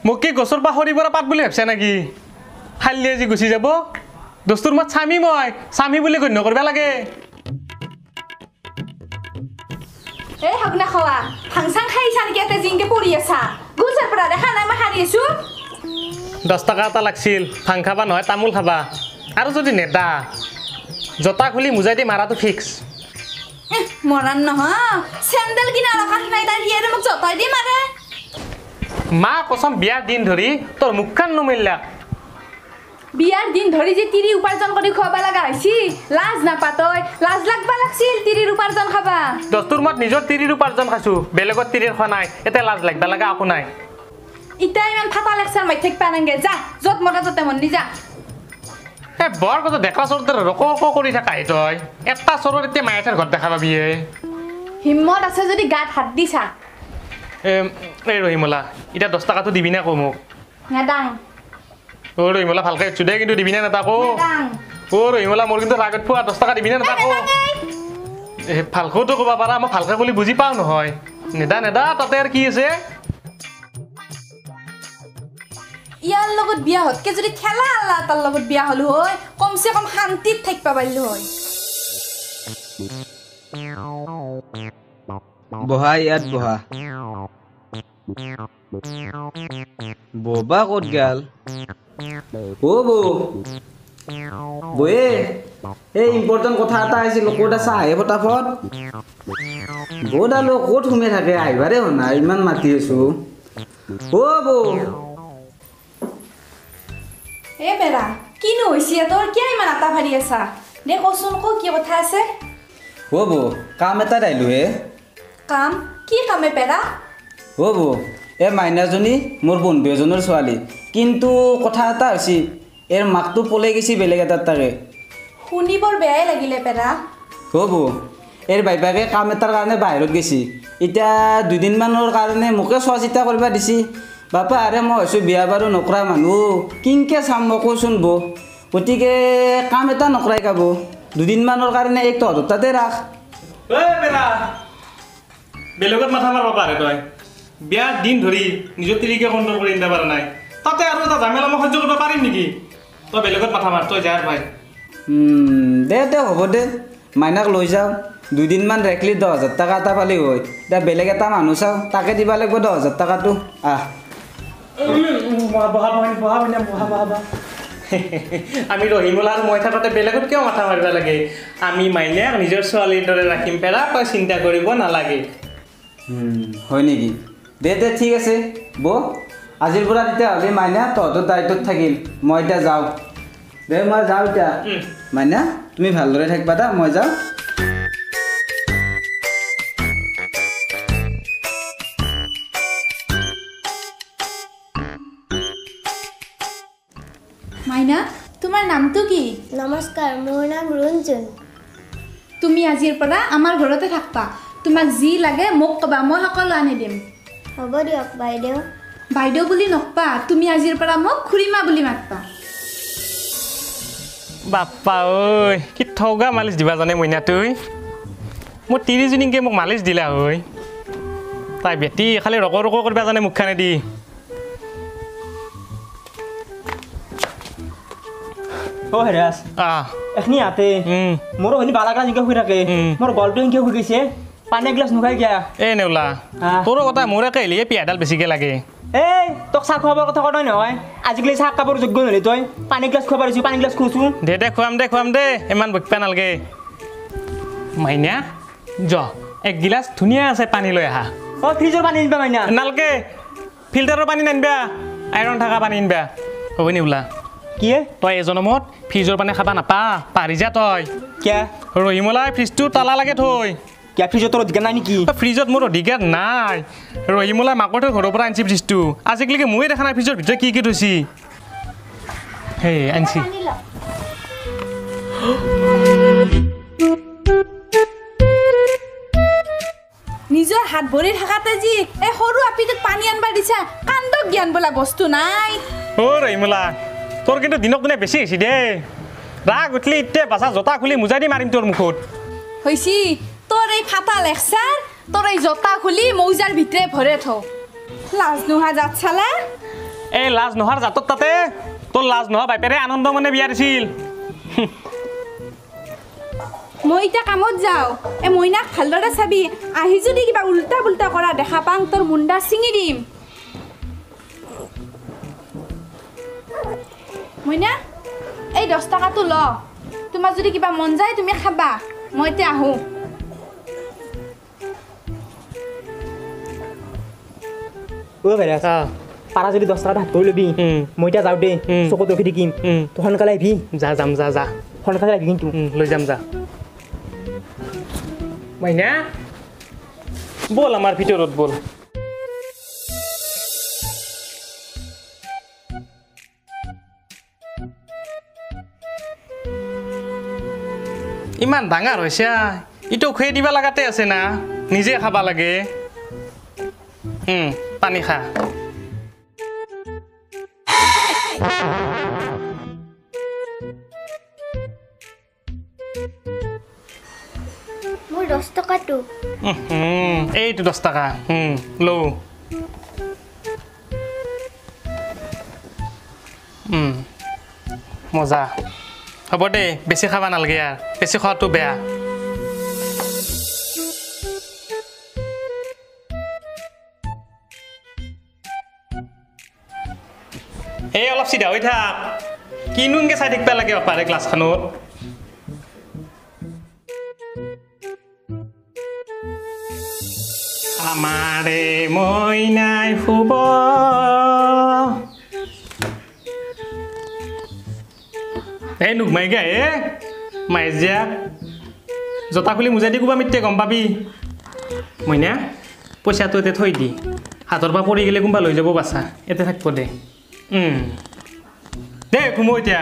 মোক কি গছৰ পৰা সৰি পৰা পাত বুলি ভাবছে নেকি খালি আজি গুচি যাব দস্তুৰ মত স্বামী মই স্বামী বুলি গণ্য কৰিব লাগে এই হগনা খোৱা হাংসাং খাইছা নেকি এতে জিংকে পৰি আছা গুছৰ পৰা দেখা নাই মই হাৰি আছো 10 টকা এটা লাগছিল ভাং খাবা নহয় তামোল খাবা আৰু যদি নেদা জতা খুলি মুজাই দি মাৰাটো ফিক্স মৰান নহয় চেন্ডেল কিনা ৰখাত নাই তাই হিয়াৰে মোক জতাই দি মাৰে মা কসম বিয়াৰ দিন ধৰি তোৰ মুখখান নমিলা বিয়াৰ দিন ধৰি যে তিৰি উপাৰ্জন কৰি খোৱাবা লাগা হৈছি লাজ নাপাতই লাজ লাগবা লাগছিল তিৰিৰ উপাৰ্জন খাবা দস্তুৰ মত নিজৰ তিৰিৰ উপাৰ্জন খাইছো বেলেগত তিৰিৰ খোৱা নাই এতে লাজ লাগবা লাগা আকো নাই ইটা ইমান ফাটা লেকচাৰ মাই থেক পানাংগে যা যত মৰা যতে মন নি যা এ বৰ কথা দেখা চৰতে ৰক কৰি থাকাই তই এটা চৰৰ এতিয়া মায়াঠাৰ ঘৰত দেখা পাবি হিম্মত আছে যদি গাত হাত দিছা এই ৰহিমলা এটা 10 টাকাটো দিবি না কো মোক নেদাং ও ৰহিমলা ভালকে চুদে কিন্তু দিবি না তাকো নেদাং ও ৰহিমলা মোৰ কিন্তু ৰাগত ফুৱা 10 টাকা দিবি না তাকো এ ভালকোটো কবা পাৰা মই ভালকে কলি বুজি পাও নহয় নেদা নেদা তাতে আৰ কি আছে ইয়াৰ লগত বিয়া হতকে যদি খেলা আল্লাহ তার লগত বিয়া হলো হয় কমসে কম শান্তিত থাকবা পাইলো হয় বহা ইয়াত বহা ববা ক'ত গেল ও বয়ে এই ইম্পৰ্টেণ্ট কথা এটা আহিছিল ক'ত আছা আহে ফটাফট বদালো ক'ত ঘুমে থাকে আহিবাৰে শুনা ইমান মাতি আছো ও এ বেৰা কিনো হৈছে তোৰ কিয় ইমান আটা ভাৰি আছা দে কচোন কো কি কথা আছে ও কাম এটা আহিলো হে কাম কি কামে বেৰা ও এ মাইনাজনী মোৰ বন্ধু এজনৰ ছোৱালী কিন্তু কথা এটা হৈছে এৰ মাকটো পলাই গৈছি বেলেগ এটাৰ তাকে শুনি বৰ বেয়াই লাগিলে বেৰা এৰ বাইবাকে কাম এটাৰ কাৰণে বাহিৰত গৈছি এতিয়া 2 দিনমানৰ কাৰণে মোকে চোৱা চিতা কৰিব দিছি বাপা আৰে মই হৈছোঁ বিয়া বাৰু নকৰা মানুহ কিনকে চাম মই কৈছোন গতিকে কাম এটা নকৰাই কাব 2 দিনমানৰ কাৰণে এক তহঁতৰ তাতে ৰাখ বেলেগত মাথা মারবা পারে তই বিয়ার দিন ধরি নিজের তিরিকে কন্ট্রোল করে নিতে পারে নাই তাতে আর এটা ঝামেলা মই সহ্য করতে পারিম নেকি তই বেলেগত মাথা মার তই যার ভাই দে হ'ব দে মাইনাক লৈ যাওঁ 2 দিনমান ৰাখলি 10,000 টকা এটা পালি হয় এতিয়া বেলেগ এটা মানুহ চাওঁ তাকে দিব লাগিব 10,000 টকাটো আমি রহিমলার মই থাকতে বেলেগত কিয় মাথা মারিবা লাগে আমি মাইনাক নিজের ছোৱালীৰ দৰে ৰাখিম পেৰা তই চিন্তা কৰিব নালাগে হয় নেকি দে ঠিক আছে আজিৰ পৰা তেতিয়াহ'লে মাইনা তহঁতৰ দায়িত্বত থাকিল মই এতিয়া যাওঁ দে মই যাওঁ এতিয়া মাইনা তুমি ভালদৰে থাকিবা দা মই যাওঁ মাইনা তোমাৰ নামটো কি নমস্কাৰ মোৰ নাম ৰঞ্জন তুমি আজিৰ পৰা আমাৰ ঘৰতে থাকবা তোমাক যি লাগে মোক কবা মই সকলো আনি দিম হ'ব দিয়ক বাইদেউ বাইদেউ বুলি নকবা তুমি আজিৰ পৰা মোক খুৰীমা বুলি মাতবা বাপ্পা ঐ কি ঠগা মালিচ দিবা জানে মইনা তুই মোৰ তিৰিজনীকে মোক মালিচ দিলা ঐ তাই বেটি খালি ৰক কৰিবা জানে মুখখানে দি ও হেৰাস এখনি আতে মোর হনি বালাগা জিকে হই থাকে মোর গলটো ইনকে হই গইছে পানি গ্লাস নুখাই গয়া এ নেউলা তোর কথা মোরে কইলে পিয়াডাল বেছিকে লাগে এই তোক চা খোৱাবৰ কথা কয় নহয় আজিকালি চা কাপৰ যোগ্য নলি তই পানি গ্লাস খোৱা পাৰিছো পানি গ্লাস খুচু দে খুৱাম দে ইমান বকপা নালগে মাইনা জ এক গিলাস ধুনিয়া আছে পানী লৈ আহা ও ফ্ৰিজৰ পানী নিবা মাইনা নালগে ফিল্টাৰৰ পানী নানবা আইৰন থাকা পানী নিবা হ'ব নেউলা কি তই এজনমত ফ্ৰিজৰ পানী খাবা নাপা পাৰি যা তই কে ৰহিমলাই ফ্ৰিজটো তালা লাগে থৈ কে ফ্ৰিজৰ তোৰ অধিকাৰ নাই নেকি ফ্ৰিজত মোৰ অধিকাৰ নাই ৰহিমলাই মাকৰ থৈ ঘৰৰ পৰা আনছি ফ্ৰিজটো আজিকালি ময়ে দেখা নাই ফ্ৰিজৰ ভিতৰত কি থৈছি হেই আনছি নিজৰ হাত ভৰি থাকাতে যি এই সৰু আপিটোক পানী আনবা দিছা কান্দক জ্ঞান বোলা বস্তু নাই ও ৰহিমলা তোৰ কিন্তু দিনক দিনে বেছি হৈছে দে ৰাগ উঠলি ইতে বাছা জোতা খুলি মুজাই দি মাৰিম তোৰ মুখত হৈছি তোৰ এই ফাটা লেকচাৰ তোৰ এই জোতা খুলি মৌজাৰ ভিতৰে ভৰে থ লাজ নোহা জাত চালা এই লাজ নোহাৰ জাতত তাতে তোৰ লাজ নোহোৱা বাইপেৰে আনন্দ মনে বিয়া দিছিল মই এতিয়া কামত যাওঁ এই মইনাক ভালদৰে চাবি আহি যদি কিবা উল্টা পুল্টা কৰা দেখা পাং তোৰ মুণ্ডা ছিঙি দিম মইনা এই 10 টকাটো ল তোমাৰ যদি কিবা মন যায় তুমি খাবা মই এতিয়া আহোঁ ও ভাইৰাছ পাৰা যদি 10 টকা হাত কৰি ল'বি মই এতিয়া যাওঁ দে চকুত ৰখি থাকিম তই সোনকালে আহিবি যা যাম যা যা সোনকালে আহিবি কিন্তু লৈ যাম যা মইনা বল আমাৰ ভিতৰত বল ইমান ডাঙৰ হৈছে ইটো খুৱাই দিব লগাতে আছে না নিজে খাবা লাগে পানী খা মোৰ 10 টকাটো এইটো 10 টকা লও মজা হ'ব দে বেছি খাবা নালাগে আৰু বেছি খোৱাটো বেয়া এই অলপ চিধা হৈ থাক কিনো এনেকৈ চাই থাকিব লাগে পাৰে ক্লাছখনত আমাৰে মইনাই শুব এই নুঘমাই গে মাইজিয়া জোতা খুলি মোজাই দি কোবা মিত্ৰে গম পাবি মইনা পইচাটো এতে থৈ দি হাতৰ পৰা পৰি গ'লে কোনোবা লৈ যাব বাচা এতে থাকিব দে দে ঘুমো এতিয়া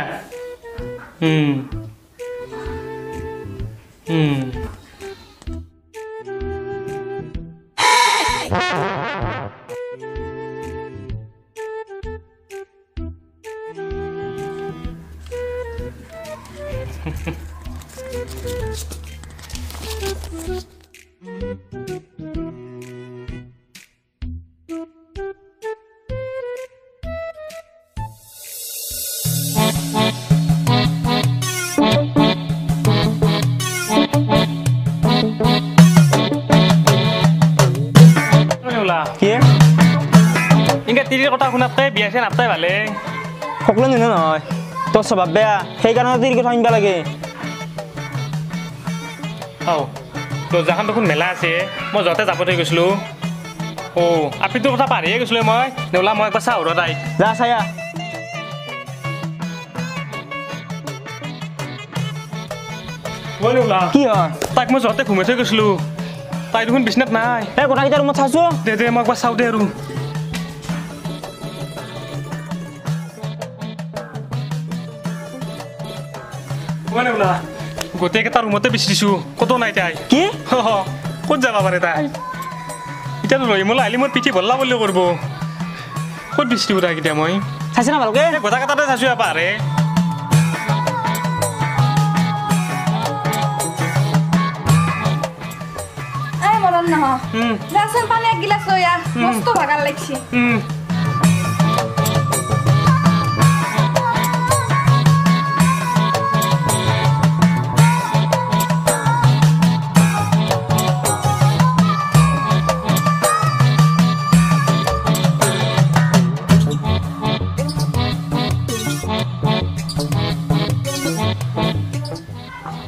ইনকে তিৰিৰ কথা শুনাতকৈ বিয়া চিয়া নাপাই ভালে সকলো নিনো নহয় তোৰ স্বভাৱ বেয়া সেইকাৰণে তিৰিৰ কথা শুনিব লাগে দৰ্জাখন দেখোন মেলা আছে মই য'তে যাব থৈ গৈছিলোঁ আপিটোৰ কথা পাহৰিয়ে গৈছিলোঁ মই নেওলা মই একবাৰ চাওঁ তাইক যা চায়া কি হয় তাইক মই য'তে ঘুমাই থৈ গৈছিলোঁ তাই দেখোন বিচনাত নাই এই কথাকেইটা ৰুমত চাইছোঁ দে মই একবাৰ চাওঁ দে আৰু গোটেইকেইটা ৰুমতে বিচি দিছোঁ ক'তো নাই তাই কি ক'ত যাব পাৰে তাই এতিয়াতো ৰহিমলৈ আহিলে মোৰ পিঠি ভল্লা বুলি কৰিব ক'ত বিচি দিব তাইক এতিয়া মই চাইছে না ভালকে গোটেইকেইটাতে চাইছোঁ এপাৰে মৰম নহয় যাচোন পানী এক গিলাচ লৈ আহ মস্ত ভাগাৰ লাগছি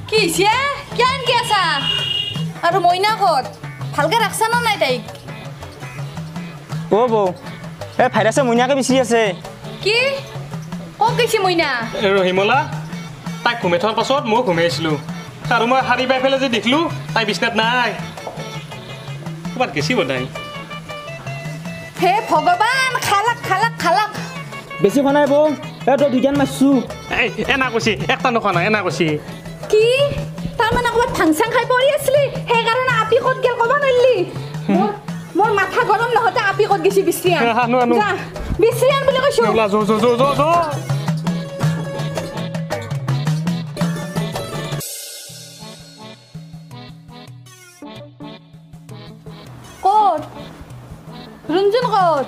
কি হৈছে কিয় কি আছা আৰু মইনা ক'ত ভালকে ৰাখছা ন নাই তাইক বৌ এই ভাইৰাছে মইনাকে বিচাৰি আছে কি ক'ত গৈছে মইনা ৰহিমলা তাইক ঘুমাই থোৱাৰ পাছত মই ঘুমাই আছিলোঁ আৰু মই শাৰী পাই পেলাই যে দেখিলোঁ তাই বিচনাত নাই ক'ৰবাত গেচিব তাই হে ভগৱান খালাক খালাক খালাক বেছি খোৱা নাই বৌ এই তই দুইটান মাৰিছোঁ এই এনা কৈছি একটা নোখোৱা নাই এনা কৈছি কি তাৰমানে ক'ৰবাত ভাং চাং খাই পৰি আছিলি সেইকাৰণে আপি ক'ত গেল ক'ব নোৱাৰিলি মোৰ মাথা গৰম নহওঁতে আপি ক'ত গেছি বিচৰিয়ান যা বিচৰিয়ান বুলি কৈছোঁ ক'ত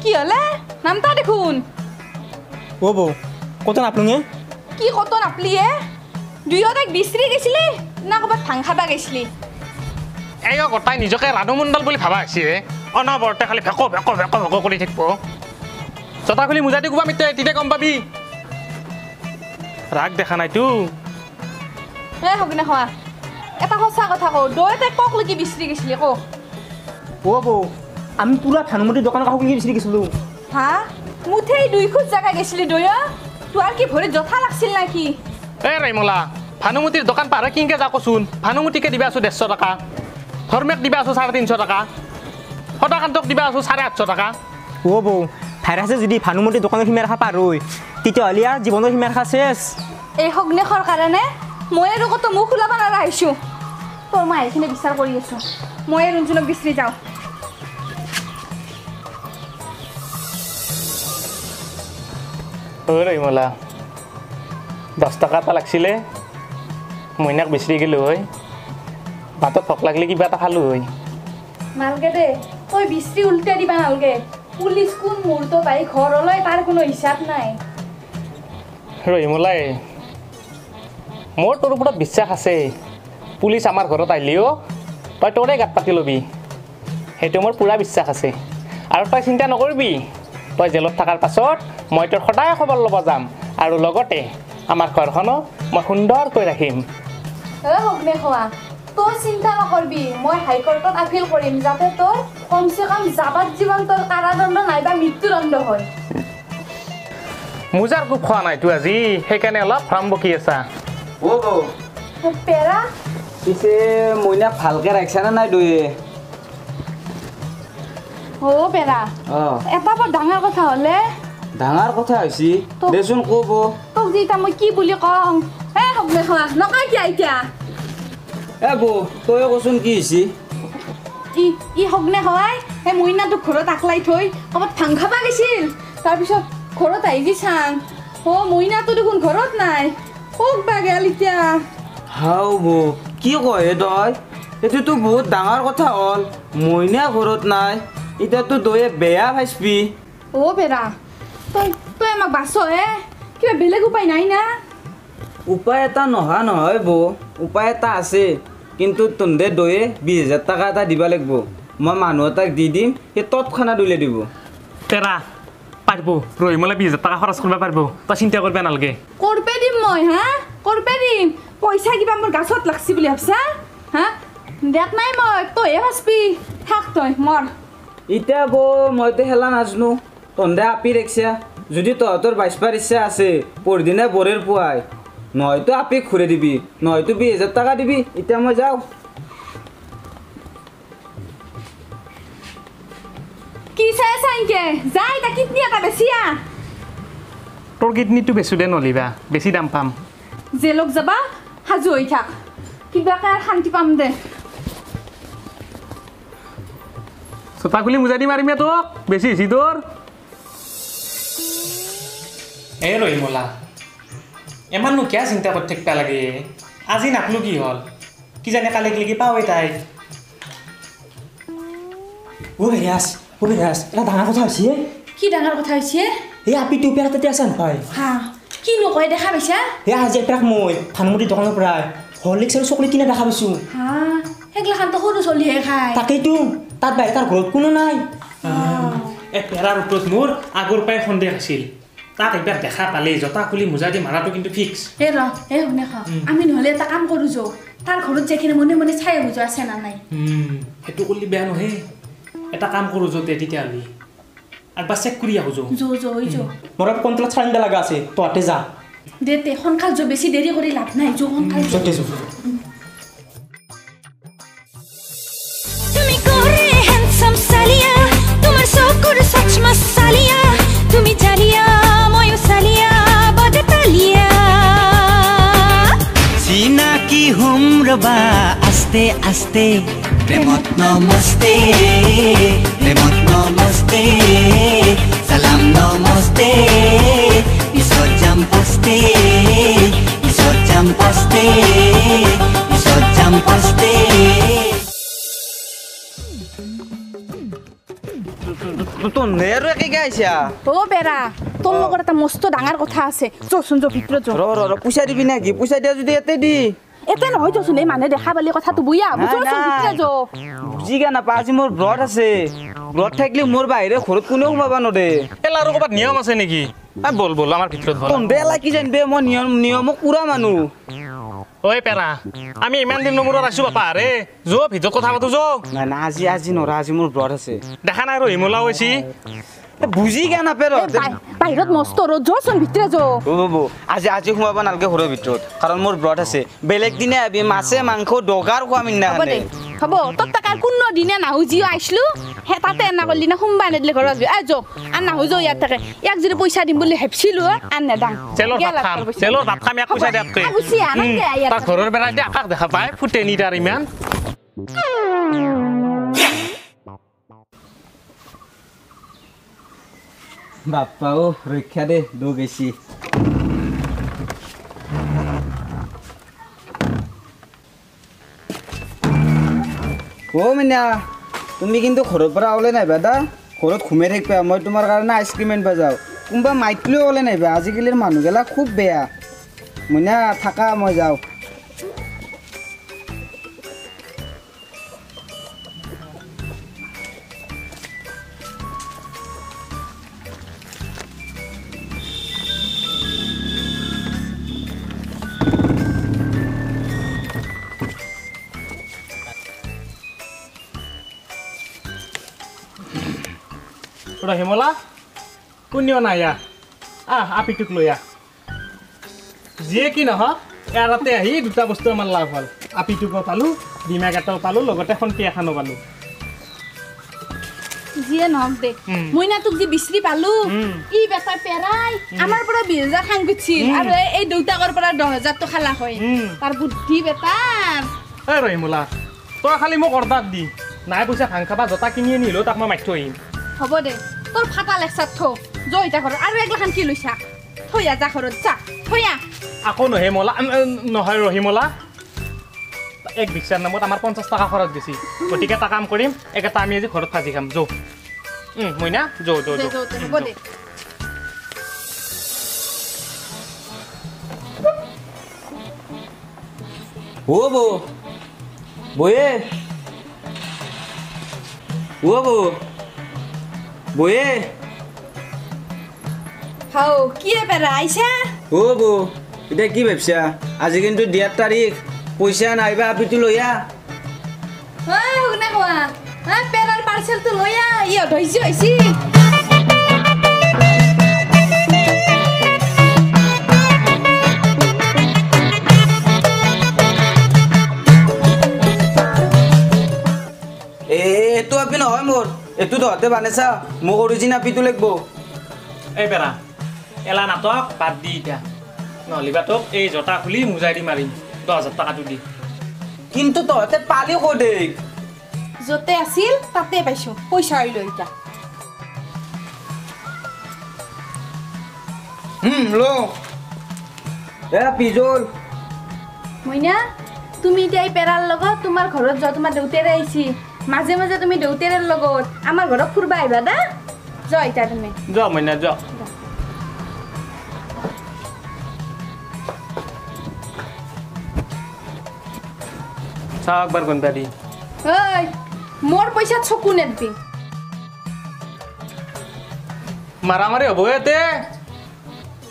কি হ'লে নামটা দেখোন ও বৌ কত নাপলুঙে কি কত নাপলিয়ে দুয়োটা বিচৰি গৈছিলি না ক'ৰবাত ভাং খাবা গৈছিলি এই গোটাই নিজকে ৰাধুমণ্ডল বুলি ভাবা হৈছে অনবৰতে খালি ভেক ভেক ভেক ভেক কৰি থাকিব জোতা খুলি মোজা দি কোবা মিতে তেতিয়া গম পাবি ৰাগ দেখা নাইতো হওক খোৱা এটা সঁচা কথা কওঁ দুয়োটাই কক লাগি বিচৰি গৈছিলি কওক ও বৌ আমি পুরা ভানুমতির দোকানের কাউকে গিয়ে বিচি গেছিল হা মুঠেই 2 খুজ জায়গা গেছিলি দয়া তোর কি ভরে জথা লাগছিল নাকি এ ৰাইমলা ভানুমতিৰ দোকান পাৰ কিনকে যা কচোন ভানুমতিকে দিবা আছো 150 টাকা ধৰ্মেক দিবা আছো 350 টাকা সদাকান্তক দিবা আছো 850 টাকা ও বৌ ভাইরাসে যদি ভানুমতির দোকানের সীমা রাখা পারই তেতিয়াহ'লে আর জীবনের সীমা রাখা শেষ এই হগ্নেখৰ কাৰণে মই আৰু কত মুখ ওলাব নাৰা আহিছো তোৰ মই এইখিনি বিচাৰ কৰি আছো মই ৰঞ্জনক বিচৰি যাওঁ ও ৰাইমলা 10 টাকা এটা লাগছিলে মইনাক বিচৰি গেলো হয় ভাতত ভোক লাগিলে কিবা এটা খালো হয় নালগে দে তই বিচৰি উল্টা দিবা নালগে পুলিচ কোন মুহূৰ্ত পাই ঘৰলৈ তাৰ কোনো হিচাপ নাই ৰহিমলাই মোৰ তোৰ ওপৰত বিশ্বাস আছে পুলিচ আমাৰ ঘৰত আহিলেও তই তোৰে গাত পাতি ল'বি সেইটো মোৰ পুৰা বিশ্বাস আছে আৰু তই চিন্তা নকৰিবি তই জেলত থকাৰ পাছত মই তোৰ সদায় খবৰ ল'ব যাম আৰু লগতে আমাৰ ঘৰখনো মই সুন্দৰকৈ ৰাখিম হগ্নে খোৱা তোৰ চিন্তা নকৰবি মই হাইকোৰ্টত আপিল কৰিম যাতে তোৰ কমচে কম যাৱজ্জীৱন তোৰ কাৰাদণ্ড নাইবা মৃত্যুদণ্ড হয় মোজাৰ খুব খোৱা নাইতো আজি সেইকাৰণে অলপ ফ্ৰাম বকি আছা ও বৌ পেৰা পিছে মইনাক ভালকে ৰাখছা না নাই দুয়ে অ পেৰা এটা বৰ ডাঙৰ কথা হ'লে ডাঙৰ কথা হৈছে দেচোন ক'ব তোক যে এতিয়া মই কি বুলি কওঁ এ হগ্নে খোৱা নকা কি এতিয়া এ বৌ তই কচোন কি হৈছে ই হগ্নে খোৱাই সেই মইনাটোক ঘৰত আকলাই থৈ ক'ৰবাত ভাং খাবা গৈছিল তাৰপিছত ঘৰত আহি যি চাং মইনাটো দেখোন ঘৰত নাই ক'ত বা গেল এতিয়া হাও বৌ কি কয় তই এইটোতো বহুত ডাঙৰ কথা হ'ল মইনা ঘৰত নাই এতিয়াতো দয়ে বেয়া ভাইছবি অ বেৰা তই আমাক বাচ হে কিবা বেলেগ উপায় নাই না উপায় এটা নোহোৱা নহয় বৌ উপায় এটা আছে কিন্তু তহঁতে দয়ে 20,000 টকা এটা দিব লাগিব মই মানুহ এটাক দি দিম সেই তৎক্ষণাত উলিয়াই দিব তেৰা পাৰিব ৰহিমলাই 20,000 টকা খৰচ কৰিব পাৰিব তই চিন্তা কৰিব নালাগে কৰপে দিম মই হা কৰপে দিম পইচা কিবা মোৰ গাছত লাগছি বুলি ভাবছা হা দেখ নাই মই তইহে ভাববি থাক তই মৰ এতিয়া বৌ মইতো খেলা নাজানো তহঁতে আপি ৰাখিছা যদি তহঁতৰ বাইছবাৰ ইচ্ছা আছে পৰদিনা বৰেৰ পুৱাই নহয়তো আপি ঘূৰাই দিবি নহয়তো 20,000 টকা দিবি এতিয়া মই যাওঁ কি চাই চাইকে যাই তা কিডনি এটা বেছিয়া তোৰ কিডনিটো বেচো দে নলিবা বেছি দাম পাম জেলক যাবা সাজু হৈ থাক কিবাকে শান্তি পাম দে চোতা খুলি মোজা দি মাৰিমে তোক বেছি হৈছে তোৰ এ ৰহিমলা ইমাননো কিয় চিন্তা কৰি থাকিব লাগে আজি নাপলো কি হ'ল কি জানে কালি লেগি পাওঁৱে তাই ও হেৰাস এটা ডাঙৰ কথা হৈছে কি ডাঙৰ কথা হৈছে এই আপিটো পেৰা তাতে আছে নহয় হা কি নকয় দেখা পাইছা এই আজি এপাক মই ভানুমতিৰ দোকানৰ পৰাই হৰলিক্স আৰু চকলেট কিনা দেখা পাইছোঁ হা সেইগিলাখানতো সৰু চলিহে খায় তাকেইতো তাত বাহিৰে তাৰ ঘৰত কোনো নাই এই পেৰাৰ ওপৰত মোৰ আগৰ পৰাই সন্দেহ আছিল তাক একবাৰ দেখা পালেই জোতা খুলি মোজা দি মাৰাটো কিন্তু ফিক্স শুনে আমি নহ'লে এটা কাম কৰোঁ যৌ তাৰ ঘৰত যাইকিনে মনে মনে চাই আহোঁ আছে না নাই সেইটো কৰিলে বেয়া নহয় এটা কাম কৰোঁ য'তে তেতিয়াহ'লে একবাৰ চেক কৰি আহোঁ যৌ মোৰ কণ্ট্ৰলত চাই দিব লগা আছে তহঁতে যা দে সোনকাল যৌ বেছি দেৰি কৰি লাভ নাই যৌ সোনকাল য'তে যৌ তুমি করে হ্যান্ডসাম সালিয়া তোমার চকুর সচমা সালিয়া তুমি জালিয়া ময়ো সালিয়া বদে তালিয়া চিনাকি হুম রবা আস্তে আস্তে প্রেমত নমস্তে সালাম নমস্তে পিছত যাম পস্তে পিছত যাম পস্তে তো নেৰো একে গাইছা অ বেৰা তোৰ লগত এটা মস্ত ডাঙৰ কথা আছে যচোন যো ভিতৰত যো ৰ পইচা দিবি নেকি পইচা দিয়া যদি ইয়াতে দি এতে নহয় যচোন এই মানুহে দেখা পালি কথাটো বুইয়া যচোন ভিতৰত যো বুজি গা নাপা আজি মোৰ ব্ৰত আছে ব্ৰত থাকিলে মোৰ বাহিৰে ঘৰত কোনেও সোমাব নদে এলা আৰু ক'ৰবাত নিয়ম আছে নেকি বল বল আমাৰ ভিতৰত বল তন্দে এলা কি জানিবে মই নিয়মক পুৰা মানুহ ঐ পেৰা আমি ইমান দিন মূৰত আছো বাপা আৰে যো ভিতৰত কথা পাতো যো নাই না আজি নৰা আজি মোৰ ব্ৰত আছে দেখা নাই ৰহিমলা হৈছি বুজি গা নাপে ৰ বাহিৰত মস্ত ৰ'দ যচোন ভিতৰত যো আজি সোমাব নালাগে ঘৰৰ ভিতৰত কাৰণ মোৰ ব্ৰত আছে বেলেগ দিনে আবি মাছে মাংস ডগাৰ খোৱাম ইন্না হ'ব তোৰ তাকাৰ কোনো দিনে নাহো জিও আইছলো হে তাতে এনা কৰিলি না সোমবাৰ নেদিলে ঘৰত আ যো আন নাহো যো ইয়াত থাকে ইয়াক যদি পইচা দিম বুলি ভাবছিলো আন নেদাং চেলৰ ভাত খাম এক পইচা দিয়াতকে তাৰ ঘৰৰ বেৰা দি আকাশ দেখা পায় ফুটেনি তাৰ ইমান বাপ্পা ও ৰক্ষা দে দৌ গেছি ও মিনা তুমি কিন্তু ঘৰৰ পৰা ওলাই নাহিবা দা ঘৰত ঘুমাই থাকিবা মই তোমাৰ কাৰণে আইচক্ৰীম আনিব যাওঁ কোনোবা মাইকলৈও ওলাই নাহিবা আজিকালিৰ মানুহগিলা খুব বেয়া মিনা থাকা মই যাওঁ ৰহিমলা কোনেও নাই আপিটোক লৈ যিয়ে কি নহওক ইয়াতে আহি দুটা বস্তু আমাৰ লাভ হ'ল আপিটোকো পালোঁ ডিমাক এটাও পালোঁ লগতে খন্তি এখনো পালোঁ যিয়ে নহওক দে মই না তোক যে বিচাৰি পালো ই বেটা পেৰাই আমাৰ পৰা 20,000 খাং গুছিল আৰু এই দেউতাকৰ পৰা 10,000 তো খালা হয় তাৰ বুদ্ধি বেটাৰ এই ৰহিমলা তই খালি মোক অৰ্ডাৰ দি নাই পইচা ভাং খাবা জোতা কিনি আনিলেও তাক মই মাতি থৈ আহিম হ'ব দে তোৰ ফাটা লেকচাৰ থ জয় ইটা ঘৰত আৰু একলাখান কি লৈছা থৈয়া যা ঘৰত যা থৈয়া আকৌ নহয় ৰহিমলা এক ৰিক্সাৰ নামত আমাৰ 50 টকা খৰচ গেছি গতিকে এটা কাম কৰিম একেটা আমি আজি ঘৰত ভাজি খাম যৌ মইনা যৌ যৌ যৌ হ'ব দে ও বয়ে বয়ে হাও কি বেৰা আইছা এতিয়া কি ভাবছা আজি কিন্তু দিয়াৰ তাৰিখ পইচা নাইবা আপিটো লৈয়া শুনে কোৱা পেৰাৰ পাৰ্চেলটো লৈয়া ইহঁত হৈছে এইটো আপি নহয় মোৰ এইটো তহঁতে বানাইছা মোক অৰিজিনেল আপিটো লাগিব এই পেৰা এলা নাটক বাদ দি এতিয়া নহ'লেবা তোক এই জোতা খুলি মুজাই দি মাৰিম 10,000 টকাটো দি কিন্তু তহঁতে পালি ক'তে য'তে আছিল তাতে পাইছো পইচা লৈ এতিয়া লো পিজল মইনা তুমি এতিয়া এই পেৰাৰ লগত তোমাৰ ঘৰত যোৱা তোমাৰ দেউতাৰে আহিছি মাজে মাজে তুমি দেউতাৰৰ লগত আমাৰ ঘৰত ফুৰবা আহিবা দা যোৱা এতিয়া তুমি যোৱা মইনা যোৱা চাহ একবাৰ গন্তা দি ঐ মোৰ পইচাত চকু নেদবি মাৰামাৰি হ'ব ইয়াতে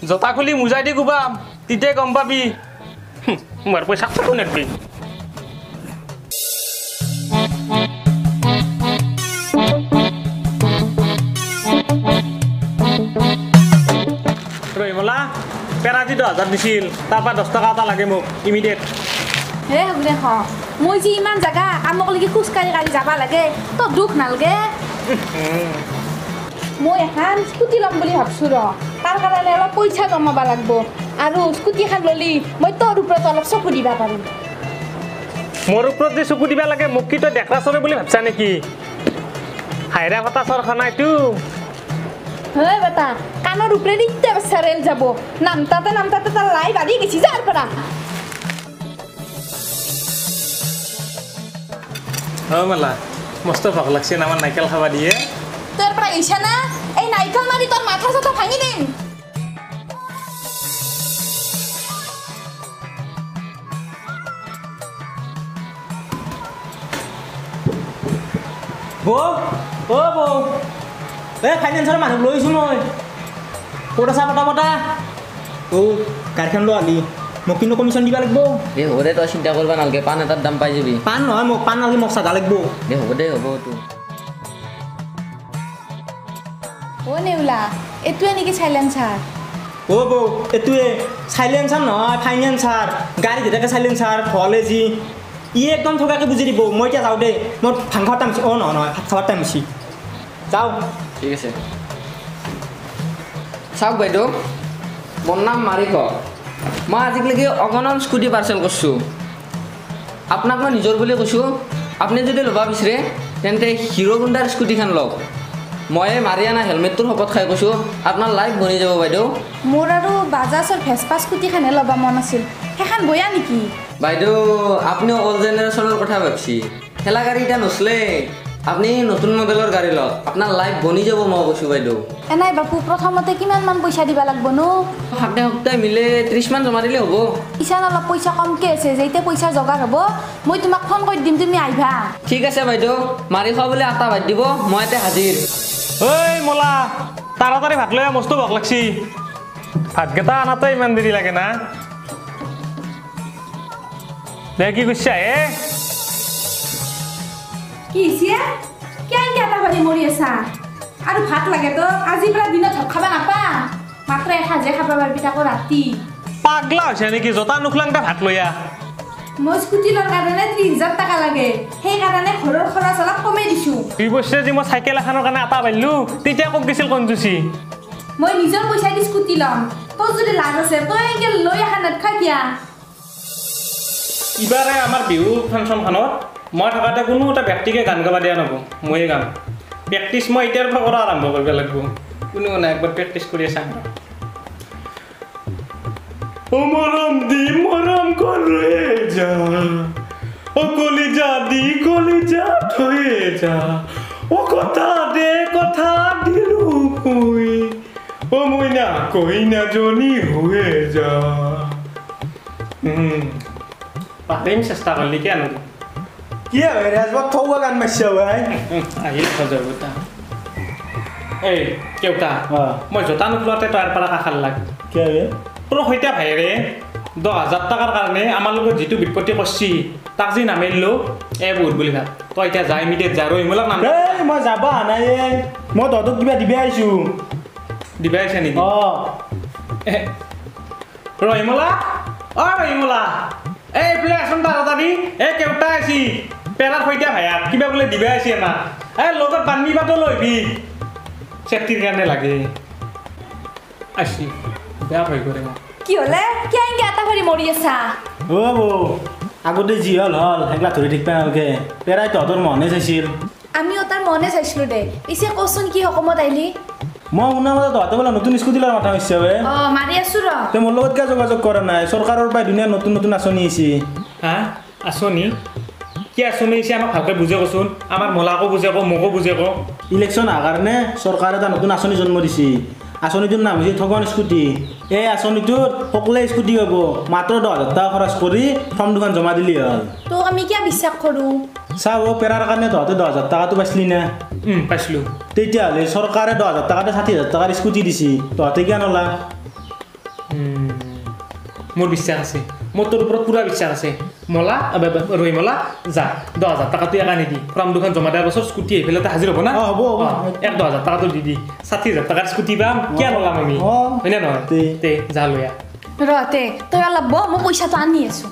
জোতা খুলি মুজাই দি কোবাম তেতিয়া গম পাবি মোৰ পইচা চকু নেদবি ৰহিমলা পেৰা দি 10,000 দিছিল তাৰপৰা 10 টকা এটা লাগে মোক ইমিডিয়েট হে শুনে খ মই যে ইমান জাগা কামক লাগি খোজকাঢ়ি কাঢ়ি যাব লাগে তো দুখ নালাগে মই এখন স্কুটি ল'ম বুলি ভাবছোঁ তাৰ কাৰণে অলপ পইচা জমাব লাগিব আৰু স্কুটিখন ল'লি মই তোৰ ওপৰত অলপ চকু দিব পাৰিম মোৰ ওপৰত যে চকু দিব লাগে মোক কি তই দেখৰা চৰে বুলি ভাবছা নেকি হাইৰা ফটা চৰখনা এইটো হে বেটা কাণৰ ওপৰে দিতে বাচ্চা ৰেল যাব নামতাতে তাৰ লাই বাঢ়ি গেছি যাৰ পৰা মালা মস্ত ভোক লাগছে আমাৰ নাইকেল খাবা দিয়ে তোৰ পৰা লাগিছে না এই নাইকল মাৰি তোৰ মাথা চাথা ভাঙি দিম বৌ বৌ ফাইনেন্সৰ মানুহ লৈছোঁ মই ক'ত আছা পটা গাড়ীখন লৈ আলি মোক কিন্তু কমিশ্যন দিব লাগিব দে হ'ব দে তই চিন্তা কৰিব নালাগে পাণ এটাৰ দাম পাই যাবি পাণ নহয় মোক পাণ নালাগে মোক চাদা লাগিব দে হ'ব তোৰ অ' নেউলা এইটোৱে নেকি চাইলেঞ্চাৰ বৌ এইটোৱে চাইলেঞ্চাৰ নহয় ফাইনেন্সাৰ গাড়ী যেতিয়াকে চাইলেঞ্চাৰ হ'লে যি ই একদম থকাকৈ বুজি দিব মই এতিয়া যাওঁ দেই মই ভাং খোৱাৰ টাইম হৈছে নহয় ভাত খাৱাৰ টাইম হৈছে যাওঁ ঠিক আছে চাওক বাইদেউ মোৰ নাম মাৰিক মই আজিলৈকে অগণন স্কুটি পাৰ্চেল কৰিছোঁ আপোনাক মই নিজৰ বুলি কৈছোঁ আপুনি যদি ল'ব বিচাৰে তেন্তে হিৰো গুণ্ডাৰ স্কুটিখন লওক মই মাৰি অনা হেলমেটটোৰ শপত খাই কৈছোঁ আপোনাৰ লাইফ বনি যাব বাইদেউ মোৰ আৰু বাজাজৰ ভেস্পা স্কুটিখনে ল'ব মন আছিল সেইখন বয়া নেকি বাইদেউ আপুনি অল জেনেৰেশ্যনৰ কথা ভাবছি ঠেলা গাড়ী এতিয়া নচলে আপুনি নতুন মডেলৰ গাড়ী লওক আপোনাৰ লাইফ বনি যাব মই কৈছোঁ বাইদেউ এনাই বাপু প্ৰথমতে কিমানমান পইচা দিব লাগিব নো সপ্তাহে মিলে 30 মান জমা দিলে হ'ব ইছান অলপ পইচা কমকৈ আছে যেতিয়া পইচা যোগাৰ হ'ব মই তোমাক ফোন কৰি দিম তুমি আহিবা ঠিক আছে বাইদেউ মাৰি খোৱা বুলি আটা ভাত দিব মই এতিয়া হাজিৰ ঐ মলা তাড়াতাড়ি ভাত লৈ মস্ত ভোক লাগছি ভাতকেইটা আনাতে ইমান দেৰি লাগে না দে কি কৈছা কি হৈছে কেনেকৈ এটা বাৰী মৰি আছা আৰু ভাত লাগে তো আজিৰ পৰা দিনত ভাত খাব নাপা মাত্ৰ এসাঁজে খাব পাৰিবি তাকো ৰাতি পাগলা হৈছে নেকি জোতা নুখলাংটা ভাত লৈ আহ মই স্কুটি লোৱাৰ কাৰণে 30,000 টকা লাগে সেইকাৰণে ঘৰৰ খৰচ অলপ কমাই দিছোঁ দুই বছৰে যে মই চাইকেল এখনৰ কাৰণে আটা পাৰিলোঁ তেতিয়া ক'ত গৈছিল কঞ্জুচি মই নিজৰ পইচা দি স্কুটি ল'ম তোৰ যদি লাজ আছে তই এনেকৈ লৈ অহা নাটখা কিয়া ইবাৰে আমাৰ বিহু ফাংচনখনত মই থকাতে কোনো এটা ব্যক্তিকে গান গাব দিয়া নহ'ব ময়ে গাম প্ৰেক্টিচ মই এতিয়াৰ পৰা কৰা আৰম্ভ কৰিব লাগিব কোনো নাই একবাৰ প্ৰেক্টিচ কৰি চাম ও মৰম দি মৰম কৰে যা ও কলিজা দি কলিজা থয়ে যা ও কথা দে কথা দিলো কই ও মইনা কইনা জনী হয়ে যা পাৰিম চেষ্টা কৰিলি কি আনো কি হয় ৰাজবাক থৌৱা গান মাৰিছে ভাই আহি খজৰ গোটা এই কেউটা মই জোতা নোখোলাতে তয়াৰ পৰা কাষাৰ লাগ কি হয় তোৰ সৈতে ভাইৰে 10,000 টকাৰ কাৰণে আমাৰ লগত যিটো বিপত্তি কৰিছি তাক যি নামিলোঁ বহুত বুলি ভাব তই এতিয়া যাই মিডিয়াত যা ৰহিমলাক নাম মই যাব নাই মই তহঁতক কিবা দিবি আহিছোঁ দিবা আহিছে নেকি ৰহিমলা ৰহিমলা এইফালে আছোন তাড়াতাড়ি কেউটা আছি পেৰাৰ সৈতে ভাইয়াক কিবা বোলে দিবা আছি আমাক লগত বান্ধি বাটো লৈবি চেফটিৰ কাৰণে লাগে আছি বেয়া ভয় কৰে মোক কি হ'লে কেনেকৈ এটা বাৰী মৰি আছা আগতে যি হ'ল সেইগিলা ধৰি থাকিব নালাগে পেৰাই তহঁতৰ মনে চাইছিল আমিও তাৰ মনে চাইছিলোঁ দে পিছে কচোন কি সকামত আহিলি মই শুনা মতে তহঁতে বোলে নতুন স্কুটি লোৱাৰ মাথা হৈছে মাৰি আছোঁ ৰ তই মোৰ লগত কিয় যোগাযোগ কৰা নাই চৰকাৰৰ পৰাই ধুনীয়া নতুন নতুন আঁচনি আহিছে হা আঁচনি কি আঁচনি আহিছে আমাক ভালকৈ বুজাই কচোন আমাৰ মলাকো বুজাই কওঁ মোকো বুজাই কওঁ ইলেকশ্যন অহাৰ কাৰণে চৰকাৰে এটা নতুন আঁচনি জন্ম দিছে আঁচনিটোৰ নাম হৈছে ঠগন স্কুটি এই আঁচনিটোত সকলোৱে স্কুটি পাব মাত্ৰ 10,000 টকা খৰচ কৰি ফৰ্ম দুখন জমা দিলেই হ'ল তোক আমি কিয় বিশ্বাস কৰোঁ চাব পেৰাৰ কাৰণে তহঁতে 10,000 টকাটো পাইছিলি না পাইছিলোঁ তেতিয়াহ'লে চৰকাৰে 10,000 টকাতে 60,000 টকাৰ স্কুটি দিছে তহঁতে কিয় নলা মোৰ বিশ্বাস আছে মোৰ তোৰ ওপৰত পুৰা বিশ্বাস আছে মলা ৰহিমলা যা 10,000 টকাটো একা নিদি ফৰ্ম দুখন জমা দিয়াৰ পাছত স্কুটি আহি পেলাই হাজিৰ হ'ব না হ'ব 10,000 টকাটো দি 60,000 টকাৰ স্কুটি পাম কিয় নলাম আমি হয়নে নহয় তে যা লৈ আহ তে তই অলপ ব মই পইচাটো আনি আছোঁ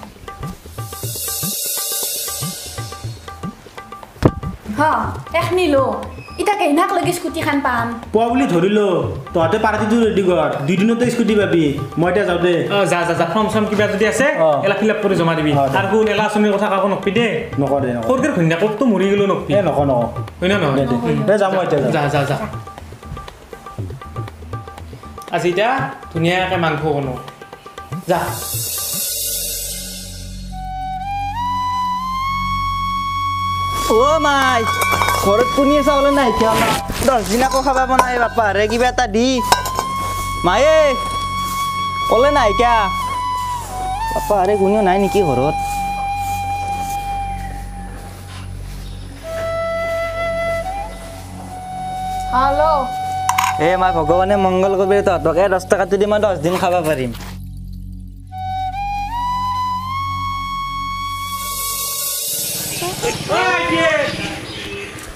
এখনি লো এতিয়া কেইনাক লাগি স্কুটিখন পাম পোৱা বুলি ধৰিলো তহঁতে পাৰ্টিটো ৰেডি কৰ 2 দিনতে স্কুটি পাবি মই এতিয়া যাওঁ দে যা ফৰ্ম চৰ্ম কিবা যদি আছে এলা ফিল আপ কৰি জমা দিবি আৰু কোন এলা আঁচনিৰ কথা কাকো নকবি দে নকৰে সৰুকে ঘৈণীয়েককতো মৰি গ'লেও নকবি নকওঁ হয়নে নহয় যাম মই এতিয়া যা আজি এতিয়া ধুনীয়াকৈ মাংস বনাওঁ যা অ' মাই ঘৰত কোনে চাবলৈ নাই এতিয়া 10 দিন আকৌ খাব নাই বাপা ৰে কিবা এটা দি মায়ে ক'লে নাই কিয়া বাপা ৰে কোনেও নাই নেকি ঘৰত হেল্ল' মাই ভগৱানে মংগল কৰিব তহঁতকে 10 টকাটো দি মই 10 দিন খাব পাৰিম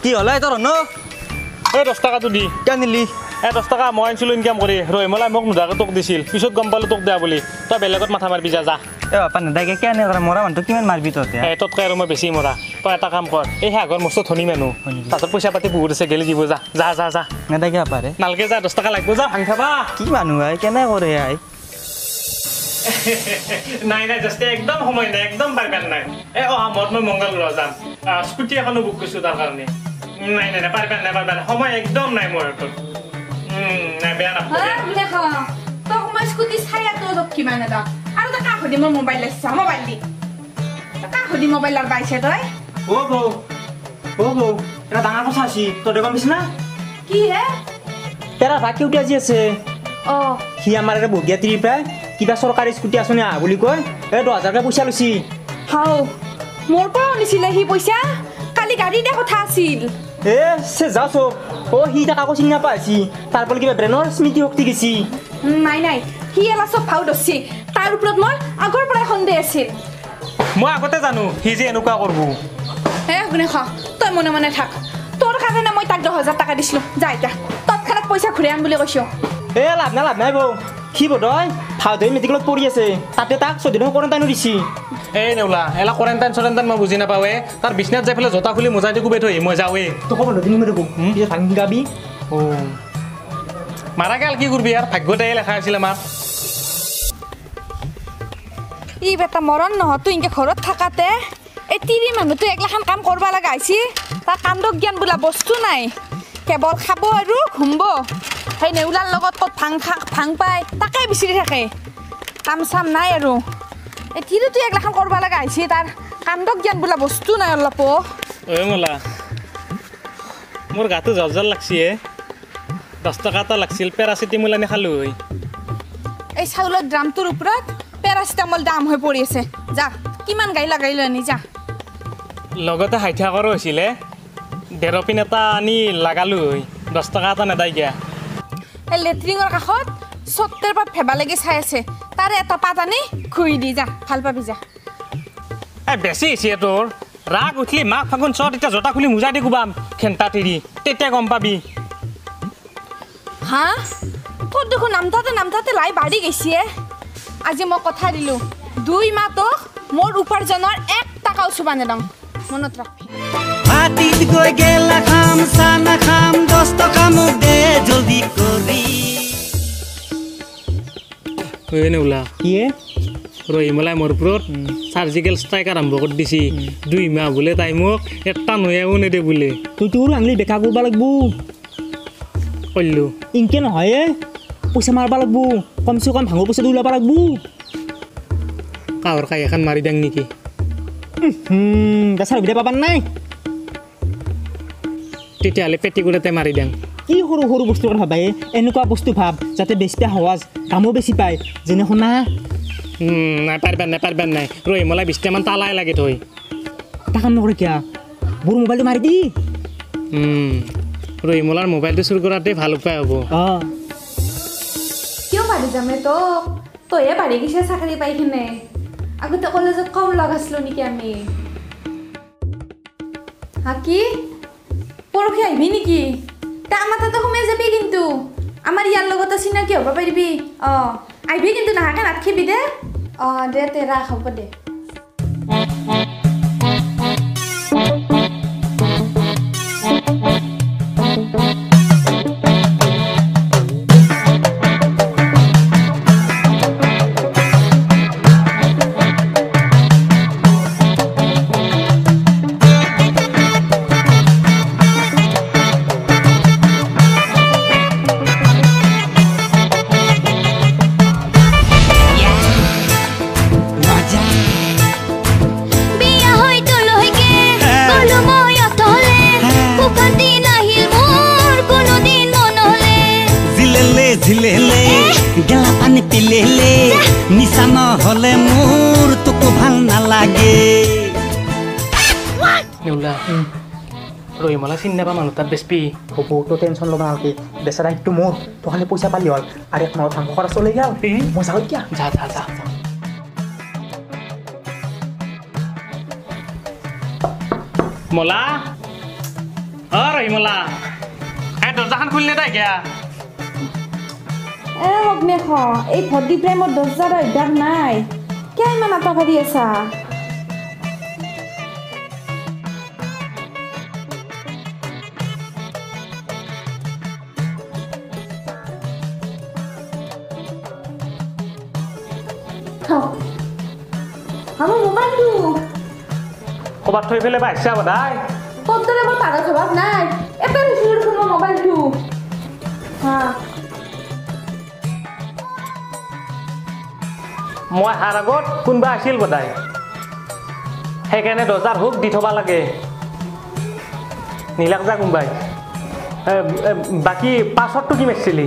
কি হ'লে তোৰ ন এই 10 টকাটো দি কিয় নিলি 10 টকা মই আনিছিলোঁ ইনকাম কৰি ৰহিমলাই মোক নোধাকে তোক দিছিল পিছত গম পালোঁ তোক দিয়া বুলি তই বেলেগত মাথা মাৰিবি যা বাপা নেদাকে কেনে কৰা মৰা মানুহটো কিমান মাৰবি তহঁতে ততকৈ আৰু মই বেছি মৰা তই এটা কাম কৰ এই আগৰ মস্ত ধনী মানুহ তাতে পইচা পাতি বহুত আছে গেলি দিব যা নেদাকে বাপাৰে নালকে যা 10 টকা লাগিব যা ভাং খাবা কি মানুহ আই কেনে কৰে আই নাই জাষ্ট একদম সময় নাই একদম বাৰগান নাই অহা মত মই মংগল গ্ৰহ যাম স্কুটি এখনো বুক কৰিছোঁ তাৰ কাৰণে নাই পাৰিবা নাই সময় একদম নাই মোৰ হাতত নাই বেয়া নাপাব তোক মই স্কুটি চাই তোক কিমান এটা আৰু তই কাক সুধি মোৰ মোবাইল লৈছা মোবাইল দি কাক সুধি মোবাইল আৰু পাইছে তই বৌ এটা ডাঙৰ কথা আছে তহঁতে গম পাইছ না কি হে তেৰা ভাগ কেউটি আজি আছে সি আমাৰ এটা বগীয়া তিৰি পাই কিবা চৰকাৰী স্কুটি আঁচনি আহ বুলি কয় 10,000 পইচা লৈছি হাও মোৰ পৰা আনিছিলে সি পইচা কালি গাড়ী দিয়া কথা আছিল চে যা চব সি এটা কাকো চিনি নাপাইছি তাৰ পৰা কিবা ব্ৰেইনৰ স্মৃতি শক্তি গেছি নাই সি এলা চব ভাও ধৰছি তাৰ ওপৰত মোৰ আগৰ পৰাই সন্দেহ আছিল মই আগতে জানো সি যে এনেকুৱা কৰিব শুনে তই মনে মনে থাক তোৰ কাৰণে মই তাক 10,000 টকা দিছিলোঁ যা এতিয়া তৎক্ষণাত পইচা ঘূৰাই আন বুলি কৈছোঁ লাভ নাই বৌ সি বোধহয় ভাও ধৰি মেডিকেলত পৰি আছে তাতে তাক 14 দিনৰ কোৱাৰেণ্টাইনো দিছি নেওলা এলা কোৱাৰেণ্টাইন মই বুজি নাপাৱে তাৰ বিছনাত যাই পেলাই জোতা খুলি মোজাই দি কোবাই থৈ মই যাওঁৱে তোক ক'ব নদিন মই দেখোঁ ভাঙি গাবি মাৰা গেল কি কৰবি আৰু ভাগ্যতাই লেখা আছিল আমাৰ ই বেটা মৰণ নহয় তুই ইনকে ঘৰত থাকাতে এই তিৰি মানুহটো একলাখান কাম কৰিব লগা হৈছে তাৰ কাণ্ড জ্ঞান বোলা বস্তু নাই কেৱল খাব আৰু ঘুমব সেই নেউলাৰ লগত ক'ত ভাং পায় তাকে বিচাৰি থাকে কাম চাম নাই আৰু এই তিৰিটো একলাখান কৰিব লগা হৈছে তাৰ কাণ্ড জ্ঞান বোলা বস্তু নাই অলপ মোলা মোৰ গাটো জল লাগছি 10 টকা এটা লাগছিল পেৰাচিটামল আনি খালোঁ এই চাউলৰ ড্ৰামটোৰ ওপৰত পেৰাচিটামল দাম হৈ পৰি আছে যা কিমান গাই লগাই লৈ আনি যা লগতে হাইঠা কৰো হৈছিলে 1.5 পিন এটা আনি লাগালোঁ 10 টকা এটা নেদাই গিয়া এই লেট্ৰিঙৰ কাষত চত্তেৰ পাত ভেবা লাগি চাই আছে তাৰে এটা পাত আনি খুই দি যা ভাল পাবি যা বেছি হৈছে তোৰ ৰাগ উঠলি মাঘ ফাগুন চত এতিয়া জোতা খুলি মোজাই দি কোবাম খেন্তা তিৰি তেতিয়া গম পাবি হা তোৰ দেখোন নামতাতে লাই বাঢ়ি গৈছে আজি মই কথা দিলোঁ 2 মাহ তোক মোৰ উপাৰ্জনৰ 1 টকাও চুবা নেদং মনত ৰাখবি হাতীত গৈ গেলা খাম চানা খাম 10 টকা মোক দে জলদি কৰি নেওলা কি ৰহিমলাই মোৰ ওপৰত চাৰ্জিকেল ষ্ট্ৰাইক আৰম্ভ কৰি দিছি 2 মাহ বোলে তাই মোক এটা নয়াও নেদে বোলে তুই তোৰ আঙুলি বেকা কৰিব লাগিব কৰিলোঁ ইনকে নহয় পইচা মাৰিব লাগিব কমচে কম ভাঙৰ পইচাটো ওলাব লাগিব কাহৰ কাই এখন মাৰি দিওঁ নেকি বেচাৰ সুবিধা পাবা নাই তেতিয়াহ'লে পেটিকোটতে মাৰি দিওঁ কি সৰু সৰু বস্তুৰ কথা ভাবে এনেকুৱা বস্তু ভাব যাতে বেছি সহজ কামো বেছি পায় যেনে শুনা নাই পাৰিবা নাই ৰহিমলাই 20 মান তালাই লাগে থৈ এটা কাম নকৰে কিয়া বোৰ মোবাইলটো মাৰি দি ৰহিমলাৰ মোবাইলটো চুৰ কৰাতে ভাল উপায় হ'ব কিয় পাৰি যামে তোক তইহে পাৰি গৈছে চাকৰি পাই কিনে আগতে কলেজত কম লগাইছিলোঁ নেকি আমি কি পৰহি আহিবি নেকি তা আমাৰ তাতে সোমাই যাবি কিন্তু আমাৰ ইয়াৰ লগতে চিনাকি হ'ব পাৰিবি আহিবি কিন্তু নাহাকে নাথাকিবি দে দে তেৰা হ'ব দে Raja ঝিলেলে গেলা পানী পিলেলে নিচা নহ'লে মোৰ তোকো ভাল নালাগে নেউলা ৰহিমলা চিনি নাপা মানুহ তাত বেচবি হ'ব তো টেনশ্যন ল'ব নালাগে বেচেৰা সেইটো মোৰ তো খালি পইচা পালি হ'ল আৰু এক মাহত মাংস খৰচ চলি গ'ল মই যাওঁ এতিয়া যা যা যা মলা ৰহিমলা দৰ্জাখন খুলিলে তাই কিয়া হগ্নে খ এই ভৰ্তি প্ৰেমৰ দৰ্জাৰ অভ্যাস নাই কিয় ইমান আটা ভাৰি আছা আমাৰ মোবাইলটো ক'ৰবাত থৈ পেলাই পাইছা বদাই তোর দরে আমার টাকা স্বভাব নাই এটা রিসিভ করবো মোবাইলটো হ্যাঁ মই হার আগত কোনোবা আছিল বদাই সেইকাৰণে দৰ্জাৰ হুক দি থ'ব লাগে নীলাক যা কোনোবাই বাকী পাছৱৰ্ডটো কি মাৰিছিলি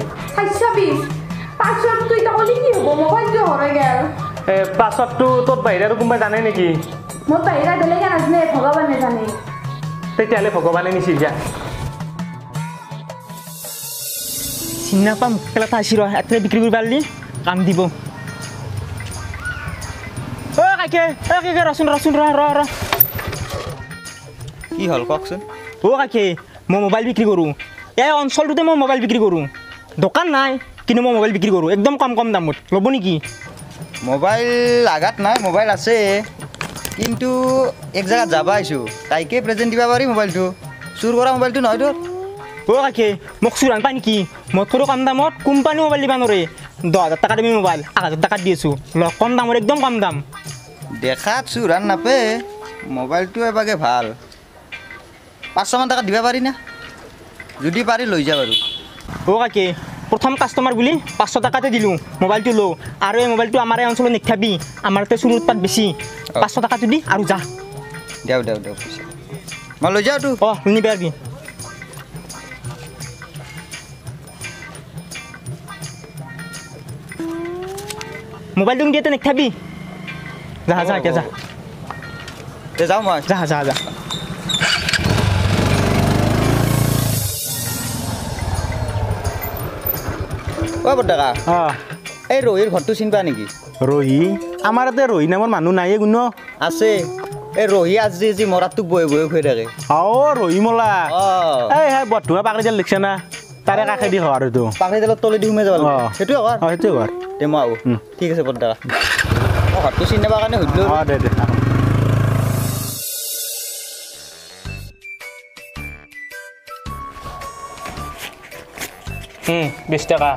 পাছৱৰ্ডটো এটা কলি কি হ'ব মোবাইলটো হৰাই গেল পাছৱৰ্ডটো তোৰ বাহিৰে আৰু কোনোবাই জানে নেকি মোৰ বাহিৰা বেলেগে নাজানে ভগৱানে জানে তেতিয়াহ'লে ভগৱানে নিছিল যা চিনি নাপাম কেলা এটা আহিছি ৰ এতে বিক্ৰী কৰিব পাৰিলি কাম দিব কাকে ৰচোন ৰ কি হ'ল কওকচোন কাকে মই মোবাইল বিক্ৰী কৰোঁ এই অঞ্চলটোতে মই মোবাইল বিক্ৰী কৰোঁ দোকান নাই কিন্তু মই মোবাইল বিক্ৰী কৰোঁ একদম কম দামত ল'ব নেকি মোবাইল আঘাত নাই মোবাইল আছে কিন্তু এক জেগাত যাব আহিছোঁ তাইকে প্ৰেজেণ্ট দিব পাৰি মোবাইলটো চুৰ কৰা মোবাইলটো নহয় তোৰ কাকে মোক চুৰ আনপা নেকি মই থোৰো কম দামত কোম্পানী মোবাইল দিব নোৱাৰে 10,000 টকা দামী মোবাইল 8,000 টকাত দি আছোঁ কম দামৰ একদম কম দাম দেখাত চুৰ আন নাপে মোবাইলটো এবাগে ভাল 500 মান টকা দিব পাৰি না যদি পাৰি লৈ যা বাৰু কাকে প্ৰথম কাষ্টমাৰ বুলি 500 টকাতে দিলোঁ মোবাইলটো লওঁ আৰু এই মোবাইলটো আমাৰ এই অঞ্চলত নেখাবি আমাৰ তাতে চুৰ উৎপাত বেছি 500 টকাটো দি আৰু যা দেও পইচা মই লৈ যাওঁতো নিবি পাৰিবি মোবাইলটো দিয়াতে নেখাবি যা এতিয়া যা যাওঁ মই যা বৰ্তাকা এই ৰহিৰ ঘৰটো চিনি পা নেকি ৰহি আমাৰ ইয়াতে ৰহি নামৰ মানুহ নাইয়ে কোনো আছে এই ৰহি আজি মৰাটোক বহি খুৱাই থাকে ৰহি মলা এই বৰ্ধুৱা পাকৰি লিখছে না তাৰে কাষেদি ঘৰ আৰু এইটো পাকৰি তেলত তলেদি সোমাই যাব সেইটোৱে ঘৰ সেইটোৱে ঘৰ দে মই আহোঁ ঠিক আছে বৰ্তাকা মই ঘৰটো চিনি নাপাৰ কাৰণে সুধিলোঁ দে 20 টকা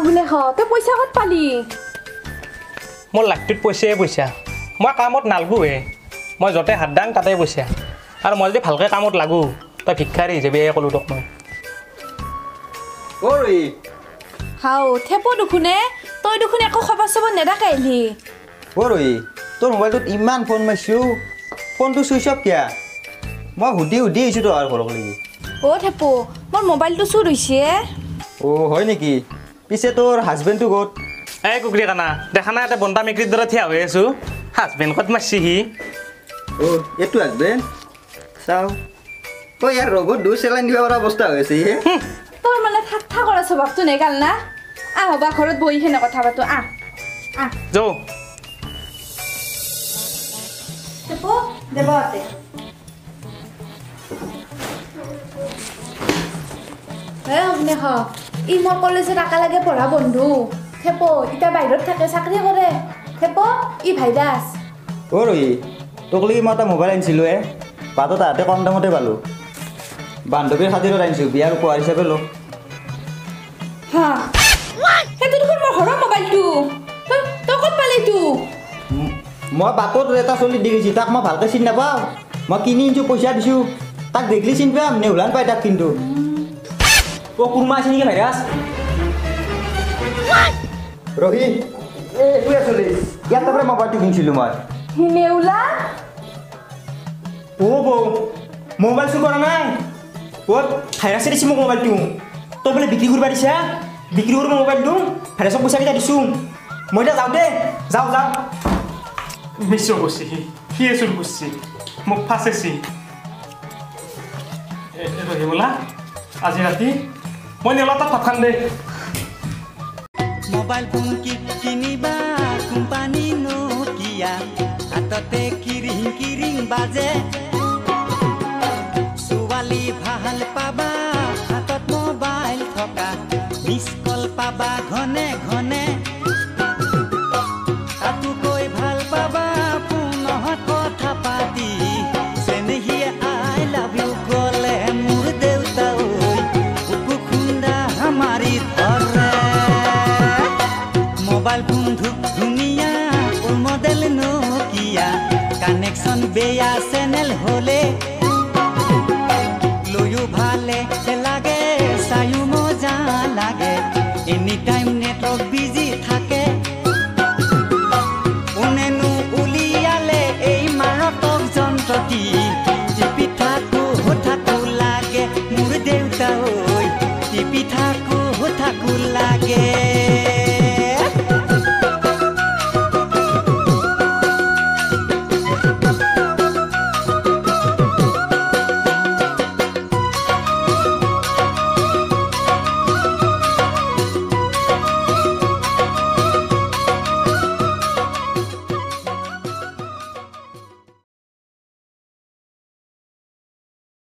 বোলে তই পইচা ক'ত পালি মোৰ লাখটোত পইচা মই কামত নালগোৱে মই য'তে হাত দাং তাতে পইচা আৰু মই যদি ভালকৈ কামত লাগো তই ভিক্ষাৰী হিচাপে ক'লোঁ তোক মই থেপো দুখোনে তই দেখোন একো খবৰ চবৰ নেদাকে আহিলি ৰহি তোৰ মোবাইলটোত ইমান ফোন মাৰিছোঁ ফোনটো চুইচ অফ কিয়া মই সুধি আহিছোঁ তো আৰু ঘৰক লাগি থেপো মোৰ মোবাইলটো চুৰ হৈছে হয় নেকি পিছে তোৰ হাজবেণ্ডটো ক'ত এই কুকুৰী কানা দেখা নাই এটা বন্দা মেকুৰীৰ দৰে থিয় হৈ আছোঁ হাজবেণ্ড ক'ত মাৰছি সি এইটো হাজবেণ্ড চাওঁ ইয়াৰ ৰোগত চেলাইন দিব পৰা অৱস্থা হৈ আছে তোৰ মানে ঠাট্টা কৰা স্বভাৱটো নেগাল না বা ঘৰত বহি কেনে কথা পাতো যাওঁ দেৱতে ই মোৰ কলেজত একেলগে পঢ়া বন্ধু থেপো এতিয়া বাহিৰত থাকে চাকৰি কৰে থেপো ই ভাইদাস ৰহি তোক লাগি মই এটা মোবাইল আনিছিলোঁ বাটত তাহাঁতে কম দামতে পালোঁ বান্ধৱীৰ খাতিৰত আনিছোঁ বিয়াৰ উপহাৰ হিচাপে ল সেইটো দেখোন মোৰ ঘৰৰ মোবাইলটো তই ক'ত পালি এইটো মই বাটত এটা চলি দি গৈছোঁ তাক মই ভালকৈ চিনি নাপাওঁ মই কিনি আনিছোঁ পইচা দিছোঁ তাক দেখিলে চিনি পাম নেওলান পাই তাক কিন্তু কোনোবা আছে নেকি ভাইৰাছ ৰহি এইটোৱে চলি ইয়াৰ তাৰপৰা মোবাইলটো কিনিছিলোঁ মই নেউলা বৌ মোবাইল চুৰ কৰা নাই ভাইৰাছে দিছে মোক মোবাইলটো তই বোলে বিক্ৰী কৰিব দিছা বিক্ৰী কৰিব মোবাইলটো ফেৰেছক পইচাকেইটা দিছোঁ মই এতিয়া যাওঁ দেই যাওঁ যাওঁ মিছ কৰিছে সি চুৰ কৰিছে মোক ফাঁচেছি ৰহিমলা আজি ৰাতি মই নেলা তাত ভাত খাম দে মোবাইল ফোন কিনিবা কোম্পানী নকিয়া হাততে কিৰিং কিৰিং বাজে ছোৱালী ভাল পাবা হাতত মোবাইল থকা মিছ কল পাবা ঘনে ঘনে তাতোকৈ ভাল পাবা পুনৰ কথা পাতি চেনেহীয়ে আই লাভ ইউ ক'লে মোৰ দেউতা ঐ বুকু খুন্দা মাৰি ধৰে মোবাইল ফোন ধুনীয়া মডেল নকিয়া কানেকশ্যন বেয়া চেনেল হ'লে